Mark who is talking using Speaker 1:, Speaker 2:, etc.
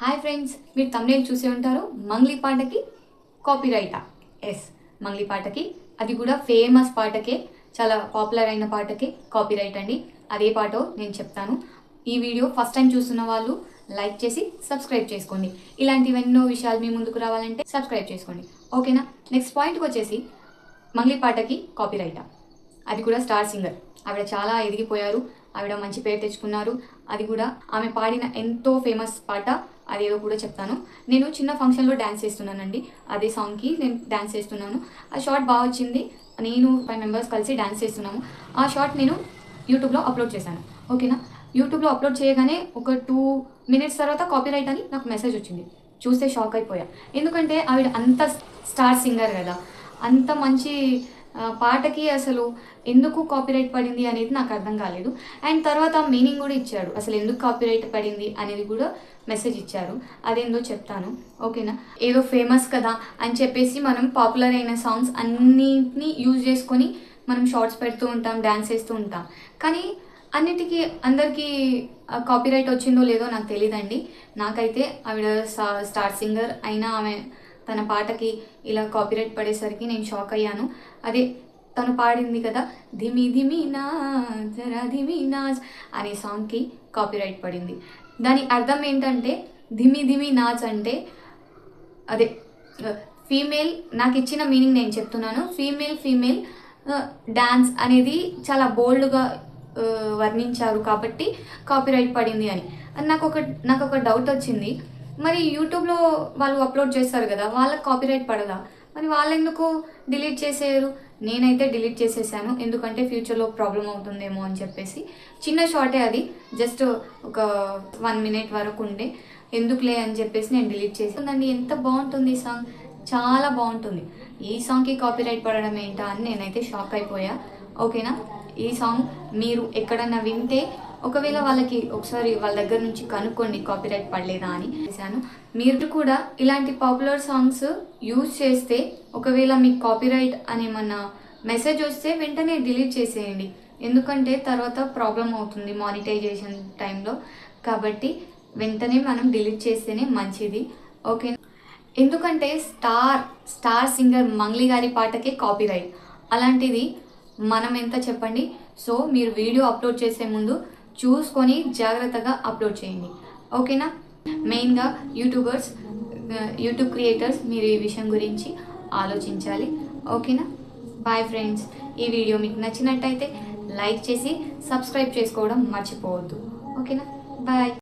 Speaker 1: Hi friends, మీరు thumbnail చూసే ఉంటారు. మంగ్లీ పాటకి కాపీరైటా? ఎస్, మంగ్లీ పాటకి, అది కూడా ఫేమస్ పాటకే, చాలా పాపులర్ అయిన పాటకే కాపీరైట్ అండి. అదే పాటో నేను చెప్తాను. ఈ వీడియో ఫస్ట్ టైం చూస్తున్న వాళ్ళు లైక్ చేసి సబ్స్క్రైబ్ చేసుకోండి. ఇలాంటివెన్నో విషయాలు మీ ముందుకు రావాలంటే సబ్స్క్రైబ్ చేసుకోండి, ఓకేనా? నెక్స్ట్ పాయింట్కి వచ్చేసి, మంగ్లీ పాటకి కాపీరైటా? అది కూడా స్టార్ సింగర్. ఆవిడ చాలా ఎదిగిపోయారు, ఆవిడ మంచి పేరు తెచ్చుకున్నారు. అది కూడా ఆమె పాడిన ఎంతో ఫేమస్ పాట, అదేదో కూడా చెప్తాను. నేను చిన్న ఫంక్షన్లో డ్యాన్స్ చేస్తున్నానండి. అదే సాంగ్కి నేను డ్యాన్స్ చేస్తున్నాను. ఆ షార్ట్ బాగా వచ్చింది. నేను 5 మెంబర్స్ కలిసి డ్యాన్స్ చేస్తున్నాము. ఆ షార్ట్ నేను యూట్యూబ్లో అప్లోడ్ చేశాను, ఓకేనా? యూట్యూబ్లో అప్లోడ్ చేయగానే ఒక 2 మినిట్స్ తర్వాత కాపీరైట్ అని నాకు మెసేజ్ వచ్చింది. చూస్తే షాక్ అయిపోయా. ఎందుకంటే ఆవిడ అంత స్టార్ సింగర్ కదా, అంత మంచి పాటకి అసలు ఎందుకు కాపీరైట్ పడింది అనేది నాకు అర్థం కాలేదు. అండ్ తర్వాత మీనింగ్ కూడా ఇచ్చాడు, అసలు ఎందుకు కాపీరైట్ పడింది అనేది కూడా మెసేజ్ ఇచ్చారు. అదేందో చెప్తాను, ఓకేనా? ఏదో ఫేమస్ కదా అని చెప్పేసి మనం పాపులర్ అయిన సాంగ్స్ అన్నిటినీ యూజ్ చేసుకొని మనం షార్ట్స్ పెడుతూ ఉంటాం, డ్యాన్స్ చేస్తూ ఉంటాం. కానీ అన్నిటికీ అందరికీ కాపీరైట్ వచ్చిందో లేదో నాకు తెలియదండి. నాకైతే ఆవిడ స్టార్ సింగర్ అయినా ఆమె తన పాటకి ఇలా కాపీరైట్ పడేసరికి నేను షాక్ అయ్యాను. అదే తను పాడింది కదా, ధిమి ధిమి నా జరా ధిమి నాజ్ అనే సాంగ్కి కాపీరైట్ పడింది. దాని అర్థం ఏంటంటే, ధిమి ధిమి నాజ్ అంటే అదే ఫీమేల్. నాకు ఇచ్చిన మీనింగ్ నేను చెప్తున్నాను. ఫీమేల్ డ్యాన్స్ అనేది చాలా బోల్డ్గా వర్ణించారు కాబట్టి కాపీరైట్ పడింది అని. నాకు ఒక డౌట్ వచ్చింది. మరి యూట్యూబ్లో వాళ్ళు అప్లోడ్ చేస్తారు కదా, వాళ్ళకి కాపీరైట్ పడదా? మరి వాళ్ళు ఎందుకు డిలీట్ చేసేయరు? నేనైతే డిలీట్ చేసేసాను, ఎందుకంటే ఫ్యూచర్లో ప్రాబ్లం అవుతుందేమో అని చెప్పేసి. చిన్న షార్టే అది, జస్ట్ ఒక 1 మినిట్ వరకు ఉండే, ఎందుకులే అని చెప్పేసి నేను డిలీట్ చేసాను. ఎంత బాగుంటుంది ఈ సాంగ్, చాలా బాగుంటుంది. ఈ సాంగ్కి కాపీరైట్ పడడం ఏంటా అని నేనైతే షాక్ అయిపోయా, ఓకేనా? ఈ సాంగ్ మీరు ఎక్కడన్నా వింటే ఒకవేళ వాళ్ళకి ఒకసారి వాళ్ళ దగ్గర నుంచి కనుక్కోండి కాపీరైట్ పడలేదా అని చేశాను. మీరు కూడా ఇలాంటి పాపులర్ సాంగ్స్ యూజ్ చేస్తే ఒకవేళ మీకు కాపీరైట్ అని ఏమన్నా మెసేజ్ వస్తే వెంటనే డిలీట్ చేసేయండి, ఎందుకంటే తర్వాత ప్రాబ్లం అవుతుంది మానిటైజేషన్ టైంలో. కాబట్టి వెంటనే మనం డిలీట్ చేస్తేనే మంచిది, ఓకే? ఎందుకంటే స్టార్ సింగర్ మంగ్లీ గారి పాటకే కాపీరైట్, అలాంటిది మనం ఎంత చెప్పండి. సో మీరు వీడియో అప్లోడ్ చేసే ముందు చూసుకొని జాగ్రత్తగా అప్లోడ్ చేయండి, ఓకేనా? మెయిన్గా యూట్యూబ్ క్రియేటర్స్ మీరు ఈ విషయం గురించి ఆలోచించాలి, ఓకేనా? బాయ్ ఫ్రెండ్స్, ఈ వీడియో మీకు నచ్చినట్టయితే లైక్ చేసి సబ్స్క్రైబ్ చేసుకోవడం మర్చిపోవద్దు, ఓకేనా? బాయ్.